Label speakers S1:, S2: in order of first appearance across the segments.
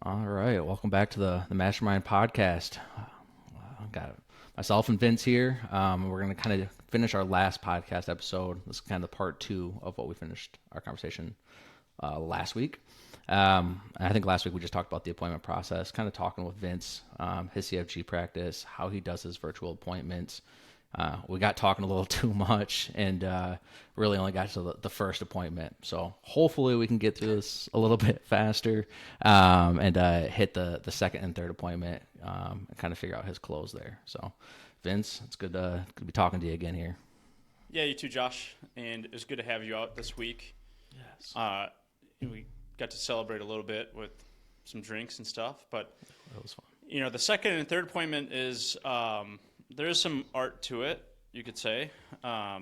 S1: All right, welcome back to the Mastermind Podcast. I've got myself and Vince here. We're going to kind of finish our last podcast episode. This is kind of part two of what we finished our conversation last week. And I think last week we just talked about the appointment process, kind of talking with Vince, his CFG practice, how he does his virtual appointments. We got talking a little too much and really only got to the first appointment. So hopefully we can get through this a little bit faster and hit the second and third appointment and kind of figure out his close there. So Vince, it's good to be talking to you again here.
S2: Yeah, you too, Josh. And it was good to have you out this week.
S1: Yes.
S2: We got to celebrate a little bit with some drinks and stuff. But,
S1: That was fun.
S2: the second and third appointment is... there is some art to it, you could say. I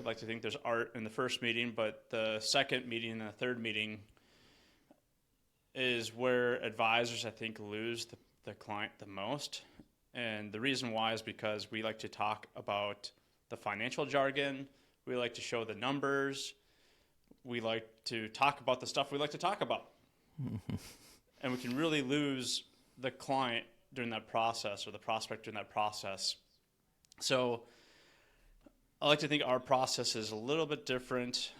S2: like to think there's art in the first meeting, but the second meeting and the third meeting is where advisors, I think, lose the client the most. And the reason why is because we like to talk about the financial jargon. We like to show the numbers. We like to talk about the stuff we like to talk about. And we can really lose the client during that process, or the prospect during that process. So I like to think our process is a little bit different,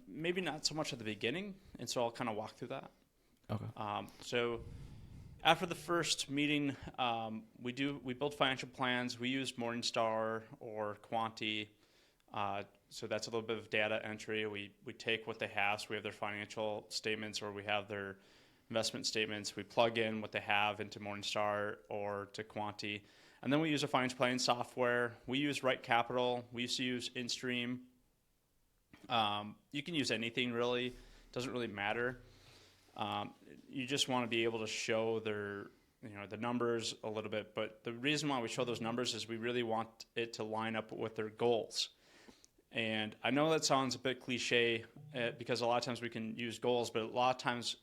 S2: maybe not so much at the beginning, and so I'll kind of walk through that.
S1: Okay.
S2: So after the first meeting, we build financial plans. We use Morningstar or Quanti, so that's a little bit of data entry. We take what they have, so we have their financial statements, or we have their investment statements. We plug in what they have into Morningstar or to Quanti. And then we use a financial planning software. We use Right Capital. We used to use InStream. You can use anything, really. Doesn't really matter. You just want to be able to show the numbers a little bit. But the reason why we show those numbers is we really want it to line up with their goals. And I know that sounds a bit cliche because a lot of times we can use goals, but a lot of times,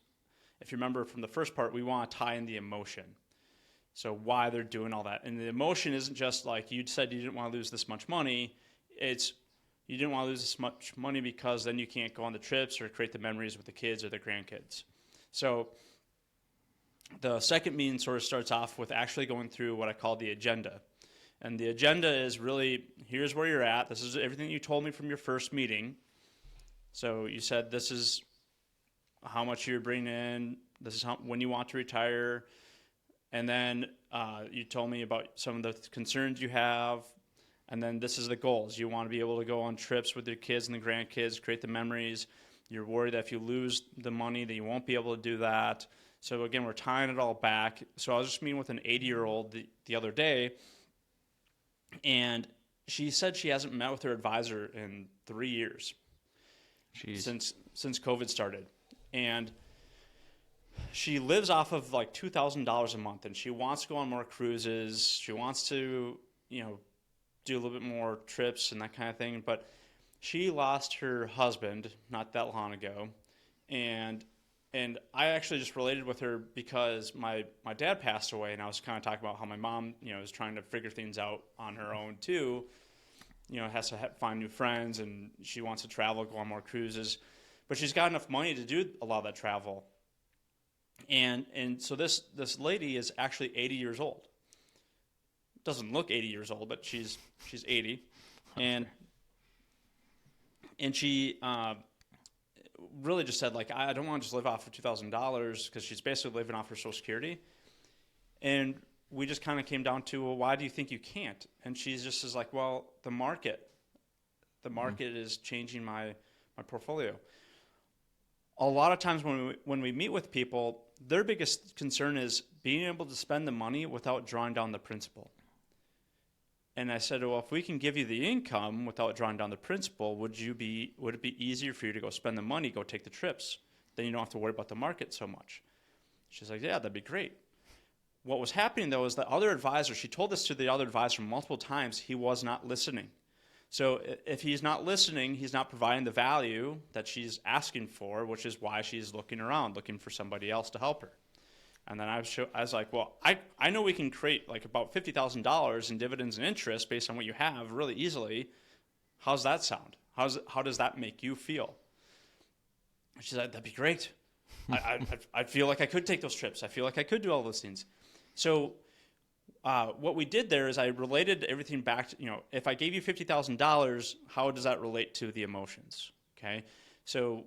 S2: if you remember from the first part, we want to tie in the emotion. So why they're doing all that. And the emotion isn't just like you said you didn't want to lose this much money. It's you didn't want to lose this much money because then you can't go on the trips or create the memories with the kids or the grandkids. So the second meeting sort of starts off with actually going through what I call the agenda. And the agenda is really, here's where you're at. This is everything you told me from your first meeting. So you said this is how much you're bringing in, this is when you want to retire, and then you told me about some of the concerns you have, and then this is the goals. You want to be able to go on trips with your kids and the grandkids, create the memories. You're worried that if you lose the money that you won't be able to do that. So again, we're tying it all back. So I was just meeting with an 80-year-old the other day, and she said she hasn't met with her advisor in 3 years.
S1: Jeez.
S2: Since COVID started. And she lives off of like $2,000 a month, and she wants to go on more cruises. She wants to, do a little bit more trips and that kind of thing. But she lost her husband not that long ago, and I actually just related with her because my dad passed away, and I was kind of talking about how my mom, is trying to figure things out on her own too. Has to find new friends, and she wants to travel, go on more cruises. But she's got enough money to do a lot of that travel. And so this lady is actually 80 years old. Doesn't look 80 years old, but she's 80. And she really just said, like, I don't want to just live off of $2,000 because she's basically living off her Social Security. And we just kind of came down to, well, why do you think you can't? And she's just is like, well, the market is changing my portfolio. A lot of times when we meet with people, their biggest concern is being able to spend the money without drawing down the principal. And I said, well, if we can give you the income without drawing down the principal, would it be easier for you to go spend the money, go take the trips? Then you don't have to worry about the market so much. She's like, yeah, that'd be great. What was happening, though, is the other advisor, she told this to the other advisor multiple times, he was not listening. So if he's not listening, he's not providing the value that she's asking for, which is why she's looking around, looking for somebody else to help her. And then I was like, well, I know we can create like about $50,000 in dividends and interest based on what you have really easily. How's that sound? How does that make you feel? She said, that'd be great. I feel like I could take those trips. I feel like I could do all those things. So what we did there is I related everything back to, if I gave you $50,000, how does that relate to the emotions? Okay. So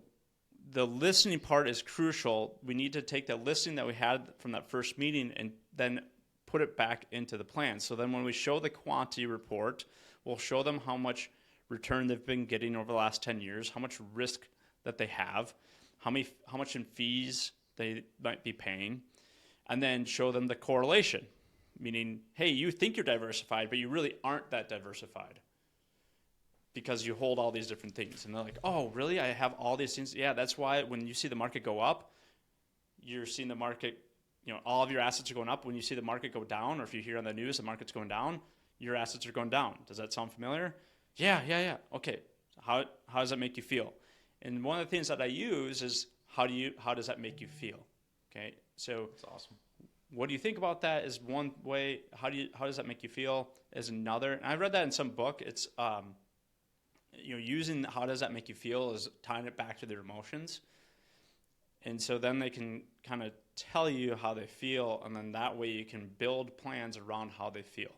S2: the listening part is crucial. We need to take that listening that we had from that first meeting and then put it back into the plan. So then when we show the quantity report, we'll show them how much return they've been getting over the last 10 years, how much risk that they have, how much in fees they might be paying, and then show them the correlation, meaning, hey, you think you're diversified, but you really aren't that diversified because you hold all these different things. And they're like, oh, really? I have all these things? Yeah, that's why when you see the market go up, you're seeing the market, all of your assets are going up. When you see the market go down, or if you hear on the news the market's going down, your assets are going down. Does that sound familiar? Yeah. Okay. How does that make you feel? And one of the things that I use is how does that make you feel? Okay. So
S1: That's awesome.
S2: what do you think about that is one way. How does that make you feel is another. And I read that in some book. It's using how does that make you feel is tying it back to their emotions. And so then they can kind of tell you how they feel, and then that way you can build plans around how they feel.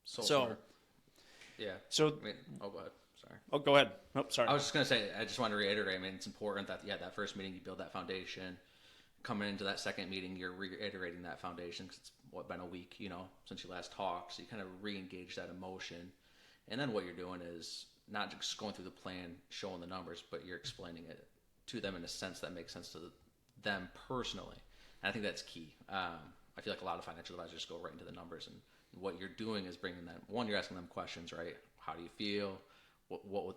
S1: So smart. Yeah.
S2: So
S1: go ahead. Sorry.
S2: Oh, go ahead. Nope, sorry.
S1: I was just going to say, I just want to reiterate, it's important that, that first meeting, you build that foundation. Coming into that second meeting, you're reiterating that foundation because it's been a week, since you last talked. So you kind of re-engage that emotion. And then what you're doing is not just going through the plan, showing the numbers, but you're explaining it to them in a sense that makes sense to them personally. And I think that's key. I feel like a lot of financial advisors go right into the numbers, and what you're doing is bringing them, one, you're asking them questions, right? How do you feel?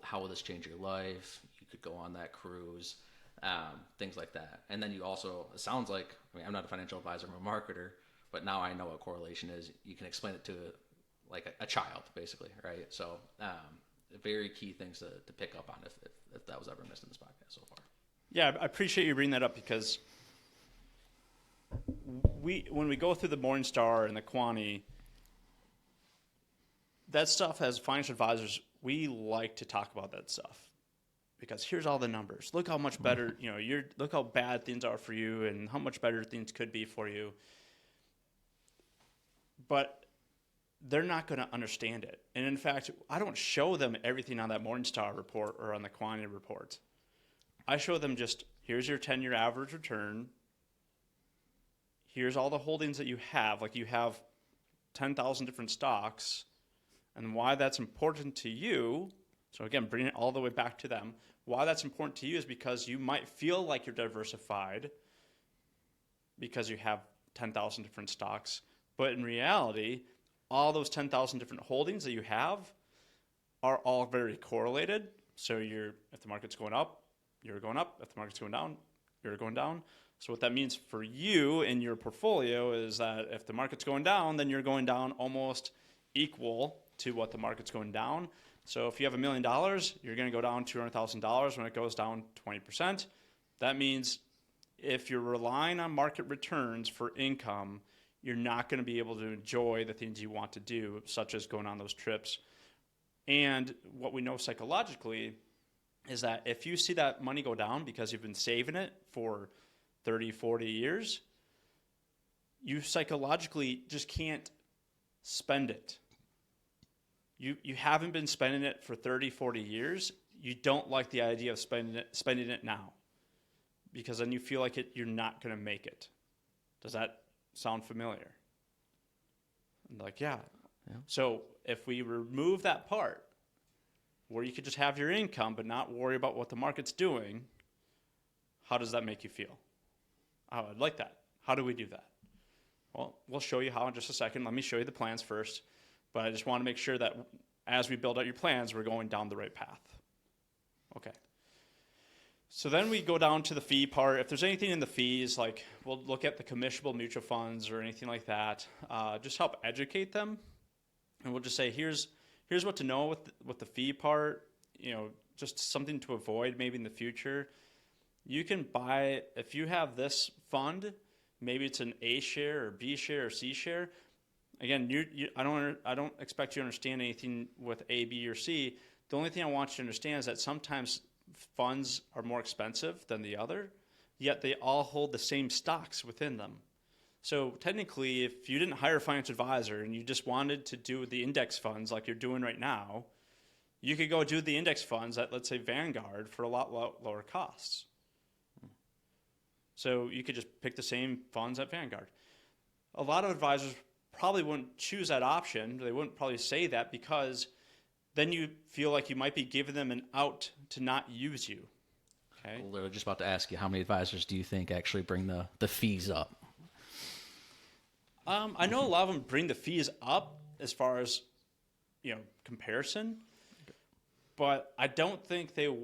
S1: How will this change your life? You could go on that cruise, things like that. And then you also, it sounds like, I'm not a financial advisor, I'm a marketer, but now I know what correlation is. You can explain it to like a child, basically, right? So very key things to pick up on if that was ever missed in this podcast so far.
S2: Yeah, I appreciate you bringing that up because when we go through the Morningstar and the Quantity, that stuff as financial advisors, we like to talk about that stuff because here's all the numbers. Look how much better, look how bad things are for you and how much better things could be for you. But they're not going to understand it. And in fact, I don't show them everything on that Morningstar report or on the Quantity report. I show them just, here's your 10-year average return. Here's all the holdings that you have. Like you have 10,000 different stocks. And why that's important to you, so again, bring it all the way back to them. Why that's important to you is because you might feel like you're diversified because you have 10,000 different stocks. But in reality, all those 10,000 different holdings that you have are all very correlated. So if the market's going up, you're going up. If the market's going down, you're going down. So what that means for you in your portfolio is that if the market's going down, then you're going down almost equal to what the market's going down. So if you have $1 million, you're going to go down $200,000 when it goes down 20%. That means if you're relying on market returns for income, you're not going to be able to enjoy the things you want to do, such as going on those trips. And what we know psychologically is that if you see that money go down because you've been saving it for 30, 40 years, you psychologically just can't spend it. You haven't been spending it for 30, 40 years. You don't like the idea of spending it now because then you feel like you're not going to make it. Does that sound familiar? And like, yeah. So if we remove that part where you could just have your income but not worry about what the market's doing, how does that make you feel? Oh, I'd like that. How do we do that? Well, we'll show you how in just a second. Let me show you the plans first. But I just want to make sure that as we build out your plans, we're going down the right path. Okay. So then we go down to the fee part. If there's anything in the fees, like we'll look at the commissionable mutual funds or anything like that, just help educate them. And we'll just say, here's what to know with the fee part, just something to avoid maybe in the future. You can buy, if you have this fund, maybe it's an A share or B share or C share. Again, I don't expect you to understand anything with A, B, or C. The only thing I want you to understand is that sometimes funds are more expensive than the other, yet they all hold the same stocks within them. So technically, if you didn't hire a financial advisor and you just wanted to do the index funds like you're doing right now, you could go do the index funds at, let's say, Vanguard for a lot lower costs. So you could just pick the same funds at Vanguard. A lot of advisors probably wouldn't choose that option. They wouldn't probably say that because then you feel like you might be giving them an out to not use you. Okay.
S1: I'm literally just about to ask you, how many advisors do you think actually bring the fees up?
S2: I know a lot of them bring the fees up as far as, comparison, but I don't think the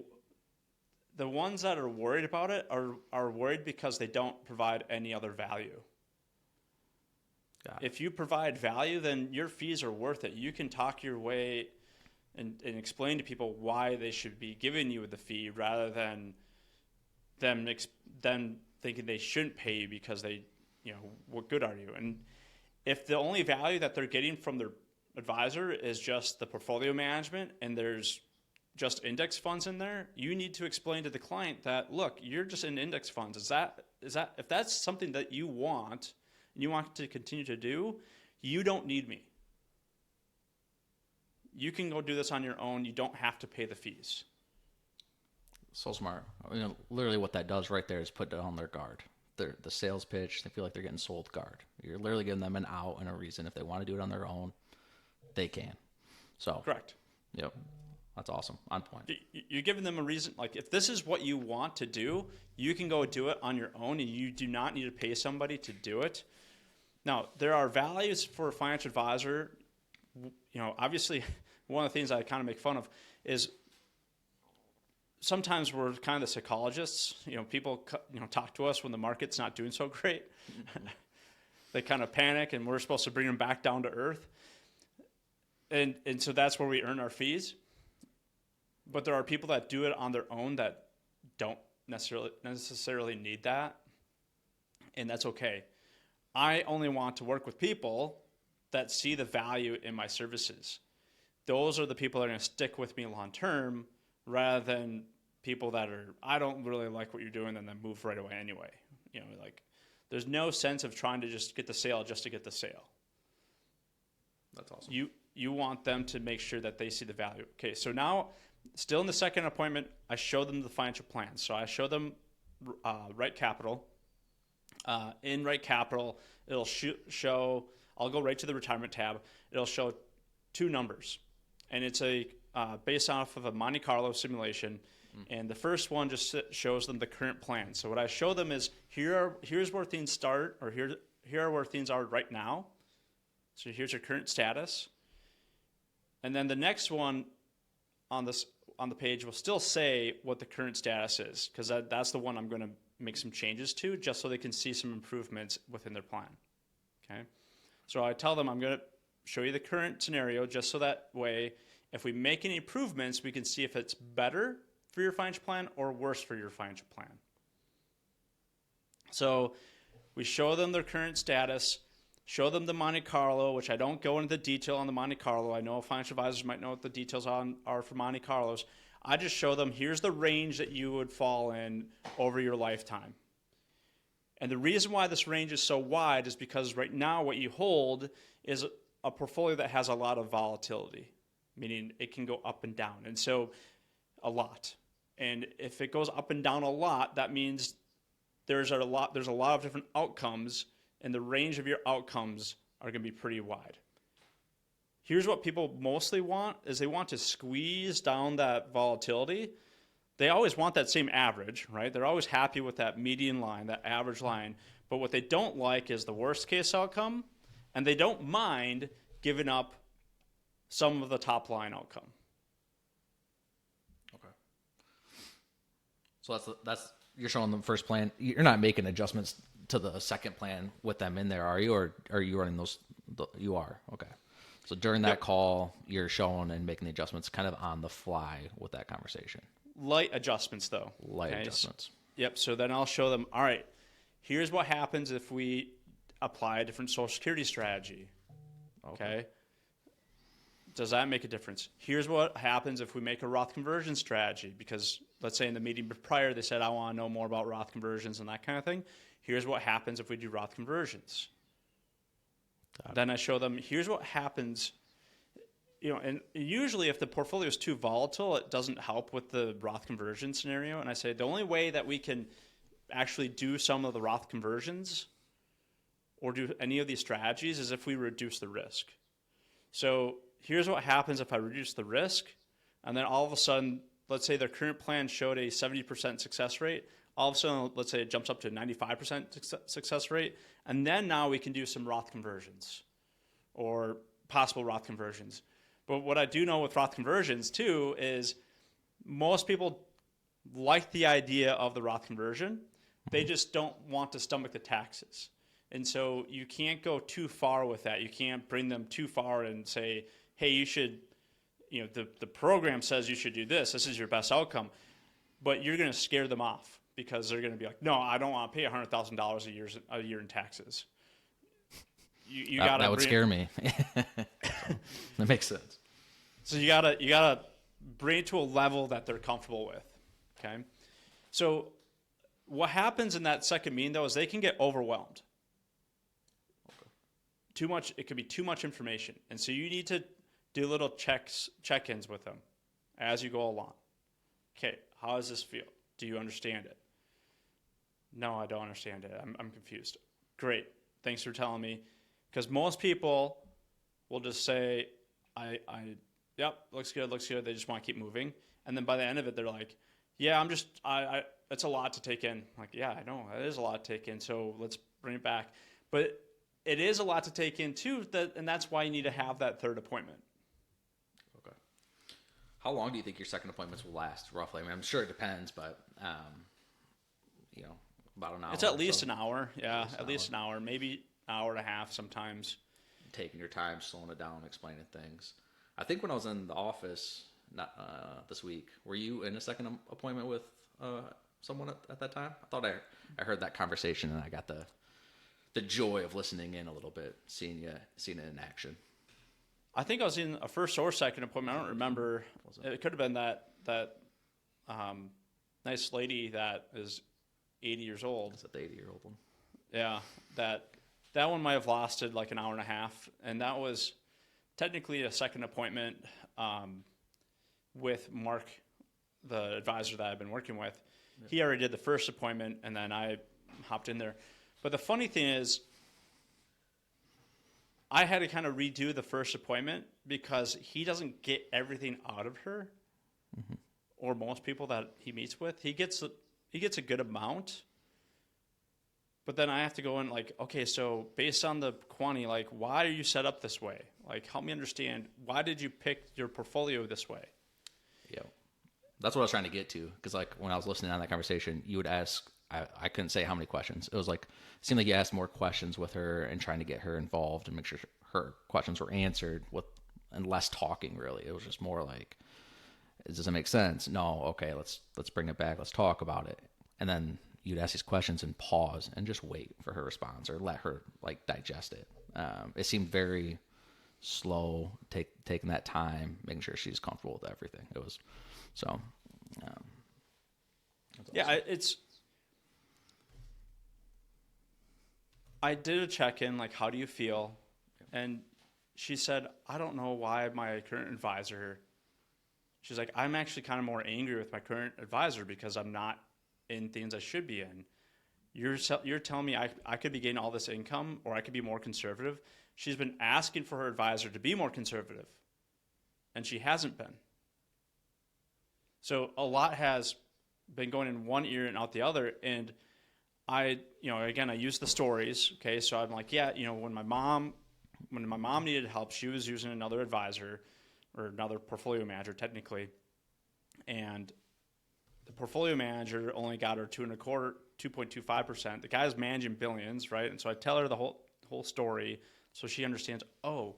S2: ones that are worried about it are worried because they don't provide any other value. If you provide value, then your fees are worth it. You can talk your way and explain to people why they should be giving you the fee rather than them thinking they shouldn't pay you because they, what good are you? And if the only value that they're getting from their advisor is just the portfolio management and there's just index funds in there, you need to explain to the client that, look, you're just in index funds. Is that if that's something that you want and you want to continue to do, you don't need me. You can go do this on your own. You don't have to pay the fees.
S1: So smart. Literally what that does right there is put on their guard. The sales pitch, they feel like they're getting sold guard. You're literally giving them an out and a reason. If they want to do it on their own, they can. So
S2: correct.
S1: Yep. That's awesome. On point.
S2: You're giving them a reason. Like, if this is what you want to do, you can go do it on your own, and you do not need to pay somebody to do it. Now, there are values for a financial advisor. Obviously, one of the things I kind of make fun of is sometimes we're kind of the psychologists. People talk to us when the market's not doing so great. They kind of panic, and we're supposed to bring them back down to earth. And so that's where we earn our fees. But there are people that do it on their own that don't necessarily need that, and that's okay. I only want to work with people that see the value in my services. Those are the people that are going to stick with me long term, rather than people that are, I don't really like what you're doing, and then move right away anyway. There's no sense of trying to just get the sale just to get the sale.
S1: That's awesome.
S2: You want them to make sure that they see the value. Okay, so now, still in the second appointment, I show them the financial plan. So I show them Right Capital. In Right Capital, it'll show, I'll go right to the retirement tab. It'll show two numbers. And it's based off of a Monte Carlo simulation. And the first one just shows them the current plan. So what I show them is, here's where things start, or here are where things are right now. So here's your current status. And then the next one on the page will still say what the current status is, because that's the one I'm going to make some changes to, just so they can see some improvements within their plan. Okay. So I tell them I'm going to show you the current scenario, just so that way, if we make any improvements, we can see if it's better for your financial plan or worse for your financial plan. So we show them their current status, show them the Monte Carlo, which I don't go into the detail on the Monte Carlo. I know financial advisors might know what the details are for Monte Carlos. I just show them, here's the range that you would fall in over your lifetime. And the reason why this range is so wide is because right now what you hold is a portfolio that has a lot of volatility, meaning it can go up and down. And so a lot. And if it goes up and down a lot, that means there's a lot of different outcomes, and the range of your outcomes are going to be pretty wide. Here's what people mostly want, is they want to squeeze down that volatility. They always want that same average, right? They're always happy with that median line, that average line. But what they don't like is the worst case outcome, and they don't mind giving up some of the top line outcome.
S1: Okay. So that's you're showing them first plan. You're not making adjustments to the second plan with them in there, are you? Or are you running those? You are. Okay. So during that call, you're showing and making the adjustments kind of on the fly with that conversation.
S2: Light adjustments, though.
S1: Light adjustments.
S2: Yep. So then I'll show them, all right, here's what happens if we apply a different Social Security strategy. Okay. Does that make a difference? Here's what happens if we make a Roth conversion strategy, because let's say in the meeting prior they said, I want to know more about Roth conversions and that kind of thing. Here's what happens if we do Roth conversions. Then I show them, here's what happens. And usually if the portfolio is too volatile, it doesn't help with the Roth conversion scenario. And I say the only way that we can actually do some of the Roth conversions or do any of these strategies is if we reduce the risk. So here's what happens if I reduce the risk, and then all of a sudden, let's say their current plan showed a 70% success rate. All of a sudden, let's say it jumps up to a 95% success rate, and then now we can do some Roth conversions or possible Roth conversions. But what I do know with Roth conversions too is most people like the idea of the Roth conversion. They just don't want to stomach the taxes. And so you can't go too far with that. You can't bring them too far and say, hey, you should, the program says you should do this. This is your best outcome. But you're going to scare them off because they're going to be like, no, I don't want to pay $100,000 a year in taxes. You gotta
S1: that would scare me. That makes sense.
S2: So you gotta bring it to a level that they're comfortable with. Okay. So what happens in that second meeting though is they can get overwhelmed. Too much. It could be too much information, and so you need to do little check-ins with them as you go along. Okay, how does this feel? Do you understand it? No, I don't understand it. I'm confused. Great, thanks for telling me. Because most people will just say, yep, looks good. They just want to keep moving, and then by the end of it, they're like, yeah, it's a lot to take in. I'm like, yeah, I know it is a lot to take in. So let's bring it back, but it is a lot to take in too, and that's why you need to have that third appointment.
S1: Okay. How long do you think your second appointments will last, roughly? I mean, I'm sure it depends, but about an hour.
S2: It's at least an hour. Yeah, at least an hour, maybe an hour and a half sometimes.
S1: Taking your time, slowing it down, explaining things. I think when I was in the office this week, were you in a second appointment with someone at that time? I thought I heard that conversation, and I got the joy of listening in a little bit, seeing it in action.
S2: I think I was in a first or second appointment. I don't remember. It could have been that nice lady that is 80 years old.
S1: Is that the 80-year-old one?
S2: Yeah, that one might have lasted like an hour and a half, and that was technically a second appointment with Mark, the advisor that I've been working with. Yeah. He already did the first appointment, and then I hopped in there. But the funny thing is, I had to kind of redo the first appointment because he doesn't get everything out of her, or most people that he meets with. He gets a good amount, but then I have to go in like, okay, so based on the quantity, like, why are you set up this way? Like, help me understand, why did you pick your portfolio this way?
S1: Yeah, that's what I was trying to get to, because like when I was listening on that conversation, you would ask. I couldn't say how many questions. It was like, it seemed like you asked more questions with her and trying to get her involved and make sure her questions were answered and less talking really. It was just more like, does it make sense? No. Okay. Let's bring it back. Let's talk about it. And then you'd ask these questions and pause and just wait for her response or let her like digest it. It seemed very slow, taking that time, making sure she's comfortable with everything. It was so,
S2: yeah, awesome. I did a check-in, like, how do you feel? And she said, I don't know why my current advisor, she's like, I'm actually kind of more angry with my current advisor because I'm not in things I should be in. You're telling me I could be getting all this income or I could be more conservative. She's been asking for her advisor to be more conservative, and she hasn't been. So a lot has been going in one ear and out the other, and I use the stories. Okay, so I'm like, yeah, when my mom needed help, she was using another advisor or another portfolio manager technically, and the portfolio manager only got her 2.25%. The guy's managing billions, right? And so I tell her the whole story so she understands. Oh,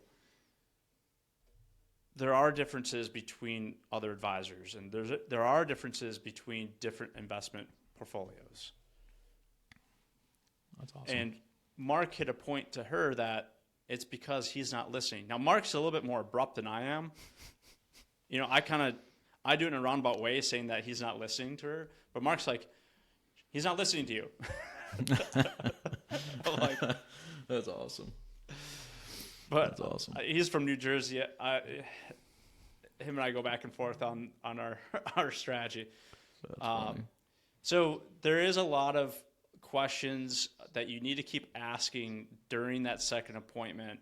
S2: there are differences between other advisors, and there are differences between different investment portfolios.
S1: That's awesome.
S2: And Mark hit a point to her that it's because he's not listening. Now, Mark's a little bit more abrupt than I am. You know, I do it in a roundabout way, saying that he's not listening to her. But Mark's like, he's not listening to you. Like,
S1: that's awesome.
S2: But
S1: that's awesome.
S2: He's from New Jersey. Him and I go back and forth on our strategy.
S1: That's funny.
S2: So there is a lot of questions that you need to keep asking during that second appointment.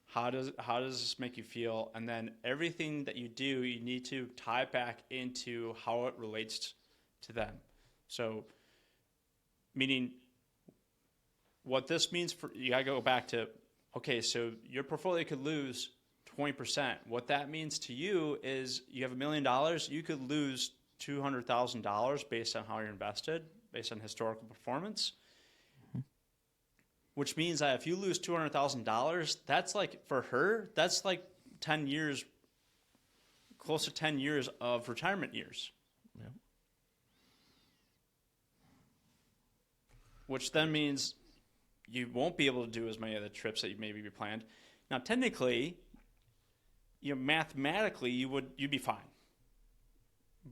S2: How does this make you feel? And then everything that you do, you need to tie back into how it relates to them. So, meaning what this means for you, got to go back to, okay, so your portfolio could lose 20%. What that means to you is you have $1 million, you could lose $200,000 based on how you're invested, based on historical performance. Which means that if you lose $200,000, that's like, for her, that's like 10 years, close to 10 years of retirement years.
S1: Yeah.
S2: Which then means you won't be able to do as many of the trips that you maybe planned. Now, technically, you know, mathematically, you'd be fine.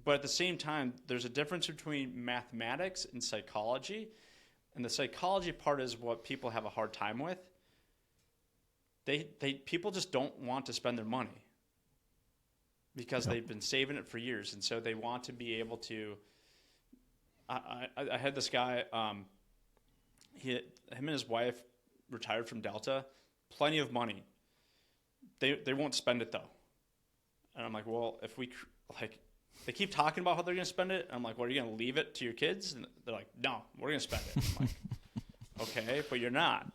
S2: But at the same time, there's a difference between mathematics and psychology. And the psychology part is what people have a hard time with. People just don't want to spend their money because they've been saving it for years, and so they want to be able to. I had this guy. Him and his wife retired from Delta, plenty of money. They won't spend it though, and I'm like, well, if we like. They keep talking about how they're going to spend it. And I'm like, well, are you going to leave it to your kids? And they're like, no, we're going to spend it. I'm like, okay, but you're not.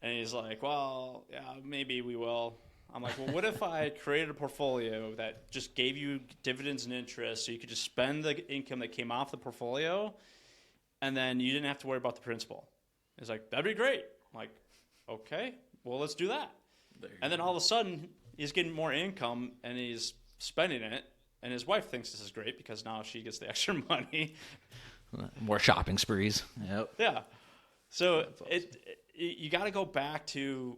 S2: And he's like, well, yeah, maybe we will. I'm like, well, what if I created a portfolio that just gave you dividends and interest so you could just spend the income that came off the portfolio and then you didn't have to worry about the principal? He's like, that'd be great. I'm like, okay, well, let's do that. And then all of a sudden, he's getting more income and he's spending it. And his wife thinks this is great because now she gets the extra money.
S1: More shopping sprees. Yep.
S2: Yeah. So awesome. You got to go back to,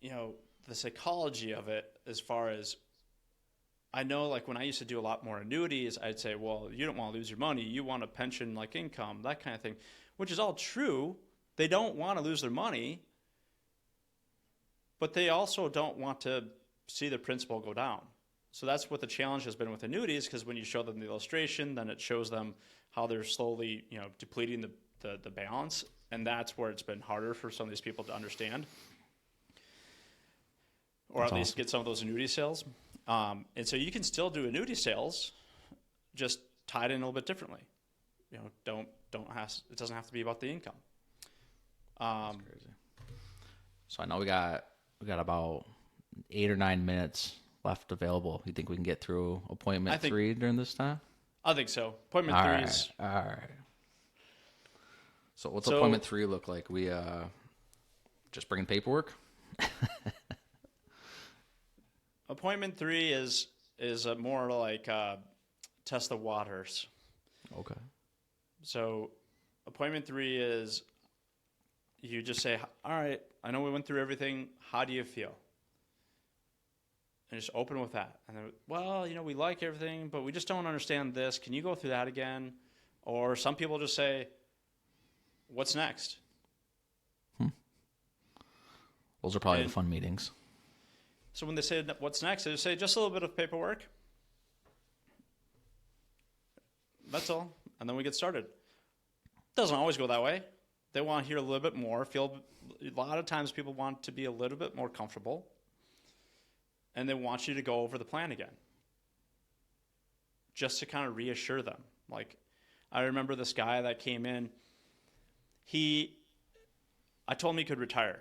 S2: you know, the psychology of it as far as, I know like when I used to do a lot more annuities, I'd say, well, you don't want to lose your money. You want a pension like income, that kind of thing, which is all true. They don't want to lose their money, but they also don't want to see their principal go down. So that's what the challenge has been with annuities, because when you show them the illustration, then it shows them how they're slowly, you know, depleting the balance, and that's where it's been harder for some of these people to understand, or that's at least get some of those annuity sales. And so you can still do annuity sales, just tied in a little bit differently. You know, it doesn't have to be about the income.
S1: That's crazy. So I know we got about 8 or 9 minutes left available. You think we can get through appointment 3 during this time?
S2: I think so. Appointment 3 is...
S1: All right. So what's appointment 3 look like? We just bringing paperwork?
S2: Appointment 3 is more like test the waters.
S1: Okay.
S2: So appointment 3 is you just say, all right, I know we went through everything. How do you feel? And just open with that. And then, well, you know, we like everything, but we just don't understand this. Can you go through that again? Or some people just say, what's next?
S1: Those are probably the fun meetings.
S2: So when they say what's next, they just say just a little bit of paperwork. That's all. And then we get started. Doesn't always go that way. They want to hear a little bit more. A lot of times people want to be a little bit more comfortable. And they want you to go over the plan again, just to kind of reassure them. Like, I remember this guy that came in. I told him he could retire.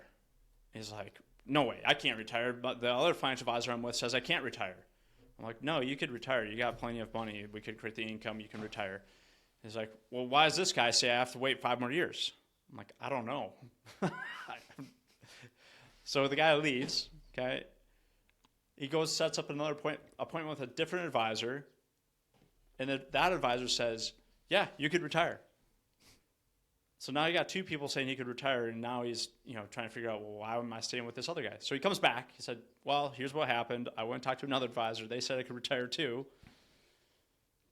S2: He's like, no way, I can't retire. But the other financial advisor I'm with says I can't retire. I'm like, no, you could retire. You got plenty of money. We could create the income. You can retire. He's like, well, why does this guy say I have to wait 5 more years? I'm like, I don't know. So the guy leaves, okay? He goes, sets up another appointment with a different advisor, and that advisor says, yeah, you could retire. So now you got 2 people saying he could retire, and now he's, trying to figure out, well, why am I staying with this other guy? So he comes back. He said, well, here's what happened. I went and talked to another advisor. They said I could retire too,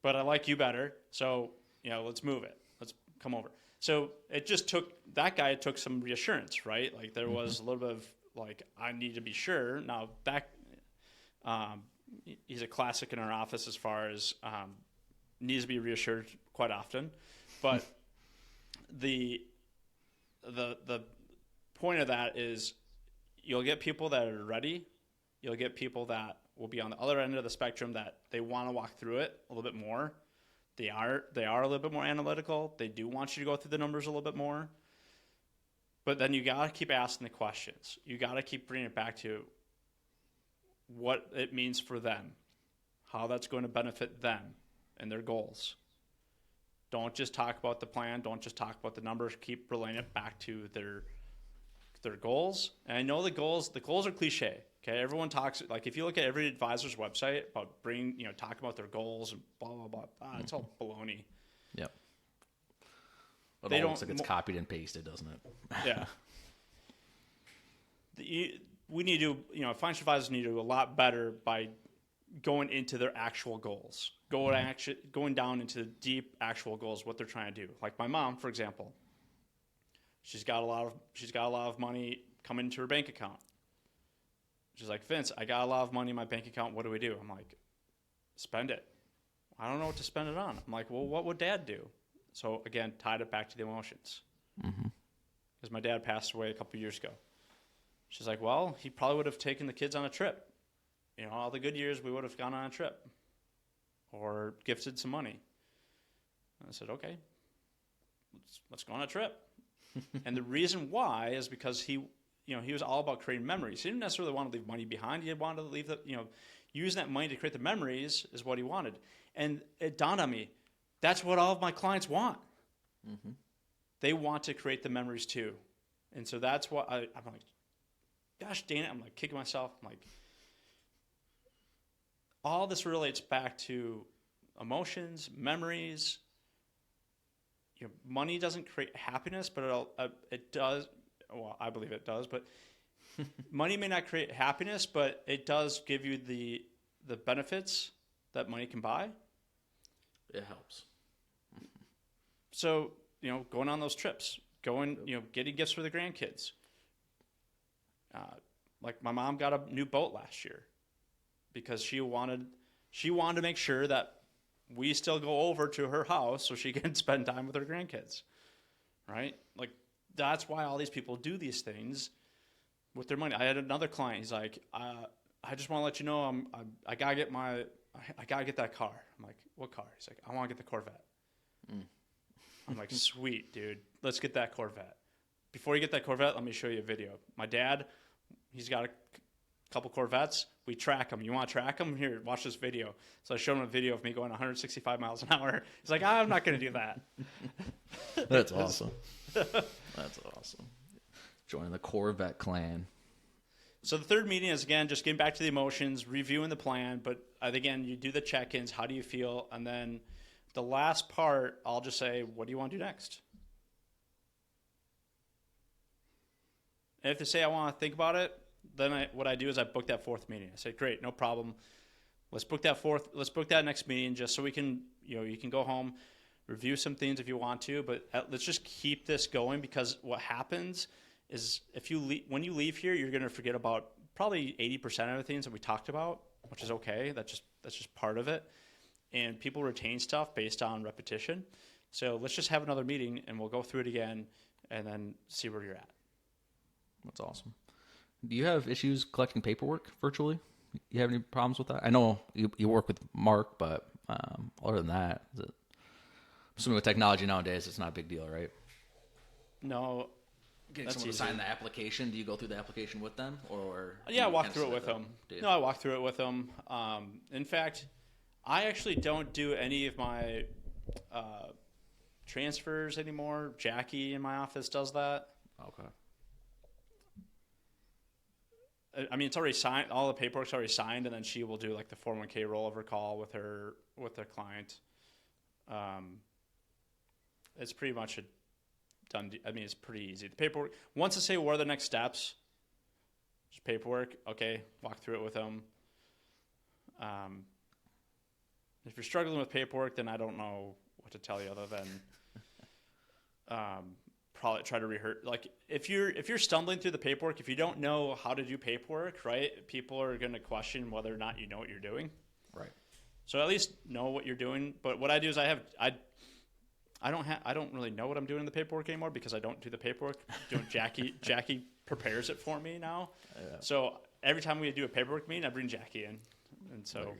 S2: but I like you better. So, let's move it. Let's come over. So it just took some reassurance, right? Like there was a little bit of like, I need to be sure. Now that he's a classic in our office as far as needs to be reassured quite often, but the point of that is you'll get people that are ready. You'll get people that will be on the other end of the spectrum that they want to walk through it a little bit more. They are a little bit more analytical. They do want you to go through the numbers a little bit more. But then you got to keep asking the questions. You got to keep bringing it back to what it means for them, how that's going to benefit them and their goals. Don't just talk about the plan. Don't just talk about the numbers. Keep relaying it back to their goals. And I know the goals are cliche. Okay, everyone talks, like if you look at every advisor's website about talking about their goals and blah blah blah. It's all baloney.
S1: Yep. But it looks like it's copied and pasted, doesn't it?
S2: Yeah. We need to, financial advisors need to do a lot better by going into their actual goals, going down into the deep actual goals, what they're trying to do. Like my mom, for example, she's got a lot of money coming into her bank account. She's like, Vince, I got a lot of money in my bank account. What do we do? I'm like, spend it. I don't know what to spend it on. I'm like, well, what would Dad do? So again, tied it back to the emotions. Because my dad passed away a couple years ago. She's like, well, he probably would have taken the kids on a trip. All the good years we would have gone on a trip or gifted some money. And I said, okay, let's go on a trip. And the reason why is because he was all about creating memories. He didn't necessarily want to leave money behind. He wanted to leave using that money to create the memories is what he wanted. And it dawned on me, that's what all of my clients want. They want to create the memories too. And so that's what I'm like, gosh dang it. I'm like kicking myself. I'm like, all this relates back to emotions, memories. Money doesn't create happiness, but it does. Well, I believe it does, but money may not create happiness, but it does give you the benefits that money can buy.
S1: It helps.
S2: So, going on those trips, getting gifts for the grandkids. Like my mom got a new boat last year because she wanted to make sure that we still go over to her house so she can spend time with her grandkids, right? Like that's why all these people do these things with their money. I had another client. He's like, I just want to let you know I gotta get that car. I'm like, what car? He's like, I want to get the Corvette. I'm like, sweet, dude. Let's get that Corvette. Before you get that Corvette, let me show you a video. My dad, he's got a couple Corvettes. We track them. You want to track them? Here, watch this video. So I showed him a video of me going 165 miles an hour. He's like, I'm not going to do that.
S1: That's awesome. That's awesome. Joining the Corvette clan.
S2: So the third meeting is, again, just getting back to the emotions, reviewing the plan. But again, you do the check-ins. How do you feel? And then the last part, I'll just say, what do you want to do next? And if they say I want to think about it, then what I do is I book that fourth meeting. I say, great, no problem. Let's book that next meeting just so we can, you can go home, review some things if you want to, but let's just keep this going, because what happens is when you leave here, you're going to forget about probably 80% of the things that we talked about, which is okay. That's just part of it. And people retain stuff based on repetition. So let's just have another meeting and we'll go through it again and then see where you're at.
S1: That's awesome. Do you have issues collecting paperwork virtually? You have any problems with that? I know you work with Mark, but other than that, assuming with technology nowadays, it's not a big deal, right?
S2: No.
S1: Getting someone to sign the application, do you go through the application with them? Or
S2: yeah, I walk through it with them. No, I walk through it with them. In fact, I actually don't do any of my transfers anymore. Jackie in my office does that.
S1: Okay.
S2: I mean, it's already signed. All the paperwork's already signed, and then she will do like the 401k rollover call with their client. It's pretty much done. I mean, it's pretty easy. The paperwork, once I say what are the next steps, just paperwork, okay, walk through it with them. If you're struggling with paperwork, then I don't know what to tell you other than probably try to rehearse. Like if you're stumbling through the paperwork, if you don't know how to do paperwork, right, people are going to question whether or not you know what you're doing.
S1: Right.
S2: So at least know what you're doing. But what I do is I don't really know what I'm doing in the paperwork anymore because I don't do the paperwork. Jackie prepares it for me now. Yeah. So every time we do a paperwork meeting, I bring Jackie in, and so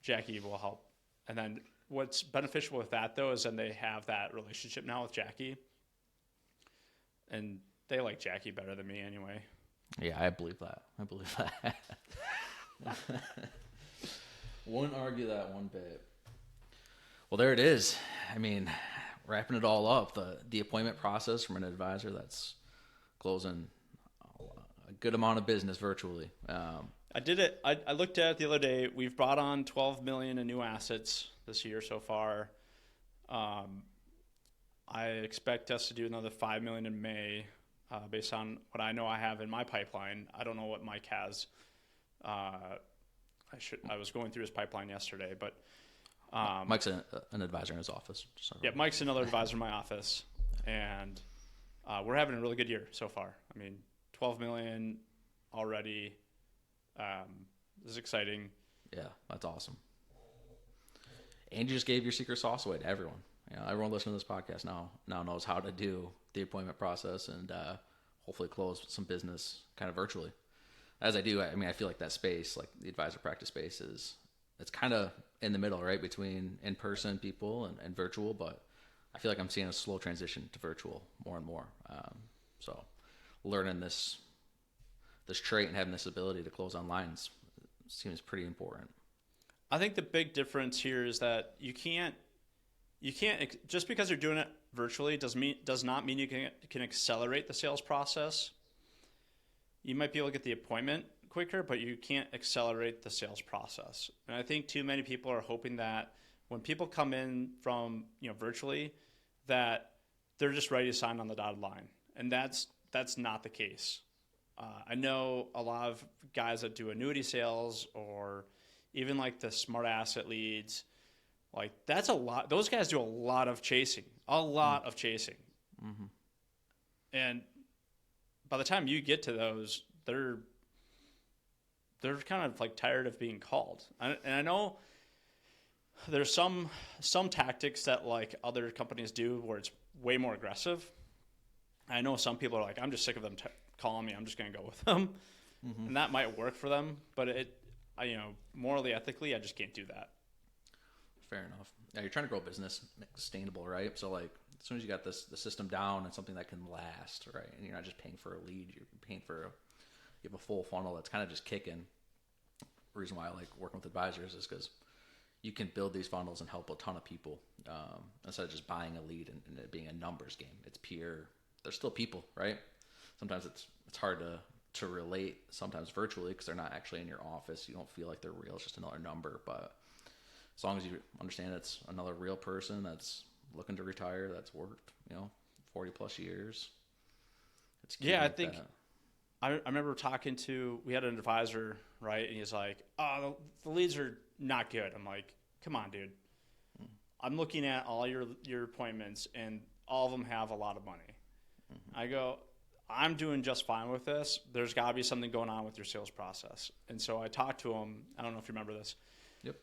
S2: Jackie will help. And then what's beneficial with that though is then they have that relationship now with Jackie, and they like Jackie better than me anyway.
S1: Yeah, I believe that. Wouldn't argue that one bit. Well, there it is. I mean, wrapping it all up, the appointment process from an advisor that's closing a good amount of business virtually.
S2: I did it. I looked at it the other day. We've brought on $12 million in new assets this year so far. I expect us to do another $5 million in May, based on what I know I have in my pipeline. I don't know what Mike has. I was going through his pipeline yesterday, but
S1: Mike's an advisor in his office.
S2: Yeah, Mike's another advisor in my office, and we're having a really good year so far. I mean, 12 million already. This is exciting.
S1: Yeah, that's awesome. And you just gave your secret sauce away to everyone. You know, everyone listening to this podcast now knows how to do the appointment process and hopefully close some business kind of virtually. As I do, I mean, I feel like that space, like the advisor practice space, it's kind of in the middle, right, between in-person people and virtual, but I feel like I'm seeing a slow transition to virtual more and more. So learning this trait and having this ability to close online seems pretty important.
S2: I think the big difference here is that you can't just because you're doing it virtually does not mean you can accelerate the sales process. You might be able to get the appointment quicker, but you can't accelerate the sales process. And I think too many people are hoping that when people come in from virtually, that they're just ready to sign on the dotted line, and that's not the case. I know a lot of guys that do annuity sales or even like the smart asset leads, like that's a lot. Those guys do a lot of chasing, Mm-hmm. And by the time you get to those, they're kind of like tired of being called. And I know there's some tactics that like other companies do where it's way more aggressive. I know some people are like, I'm just sick of them calling me. I'm just going to go with them. Mm-hmm. And that might work for them, but morally, ethically, I just can't do that.
S1: Fair enough. Yeah, you're trying to grow a business sustainable, right? So like as soon as you got the system down and something that can last, right? And you're not just paying for a lead, you're paying for you have a full funnel that's kind of just kicking. The reason why I like working with advisors is because you can build these funnels and help a ton of people instead of just buying a lead and it being a numbers game. It's pure. They're still people, right? Sometimes it's hard to relate sometimes virtually because they're not actually in your office. You don't feel like they're real. It's just another number. But as long as you understand it's another real person that's looking to retire, that's worked 40 plus years. It's key.
S2: Yeah, I think I remember we had an advisor, right? And he's like, oh, the leads are not good. I'm like, come on, dude. I'm looking at all your appointments and all of them have a lot of money. Mm-hmm. I go, I'm doing just fine with this. There's got to be something going on with your sales process. And so I talked to him. I don't know if you remember this.
S1: Yep.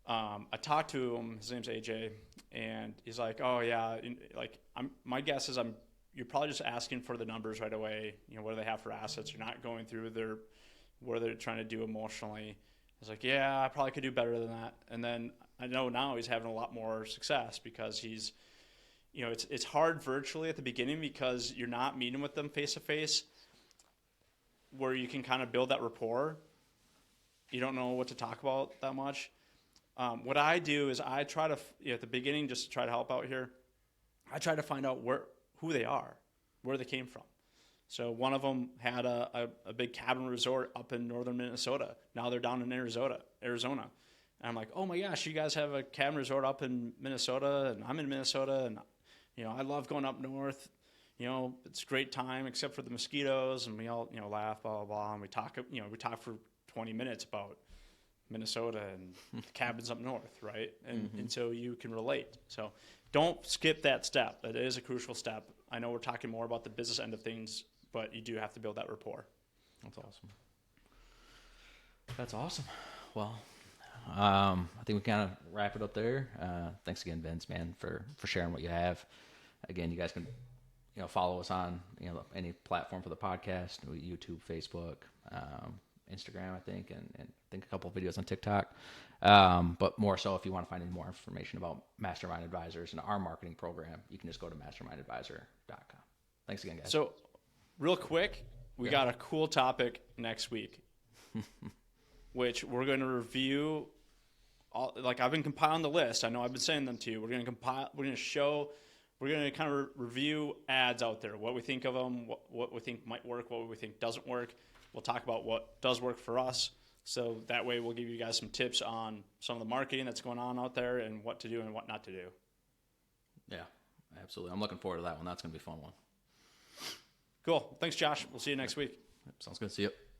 S2: I talked to him. His name's AJ, and he's like, "Oh yeah, like my guess is you're probably just asking for the numbers right away. What do they have for assets? You're not going through what they're trying to do emotionally." I was like, "Yeah, I probably could do better than that." And then I know now he's having a lot more success because he's. It's hard virtually at the beginning because you're not meeting with them face to face where you can kind of build that rapport. You don't know what to talk about that much. What I do is I try to, at the beginning, just to try to help out here, I try to find out who they are, where they came from. So one of them had a big cabin resort up in northern Minnesota. Now they're down in Arizona. And I'm like, oh my gosh, you guys have a cabin resort up in Minnesota, and I'm in Minnesota, and I love going up north. it's a great time except for the mosquitoes, and we all, laugh, blah, blah, blah, and we talk for 20 minutes about Minnesota and the cabins up north, right? And so you can relate. So don't skip that step. That is a crucial step. I know we're talking more about the business end of things, but you do have to build that rapport.
S1: That's awesome. That's awesome. Well, I think we kind of wrap it up there. Thanks again, Vince, man, for sharing what you have. Again, you guys can, follow us on, any platform for the podcast, YouTube, Facebook, Instagram, I think, and I think a couple of videos on TikTok. But more so, if you want to find any more information about Mastermind Advisors and our marketing program, you can just go to mastermindadvisor.com. Thanks again, guys.
S2: So real quick, we got a cool topic next week, which we're going to review. I've been compiling the list. I know I've been saying them to you. We're going to kind of review ads out there, what we think of them, what we think might work, what we think doesn't work. We'll talk about what does work for us. So that way we'll give you guys some tips on some of the marketing that's going on out there and what to do and what not to do.
S1: Yeah, absolutely. I'm looking forward to that one. That's going to be a fun one.
S2: Cool. Thanks, Josh. We'll see you next week.
S1: Sounds good. See you.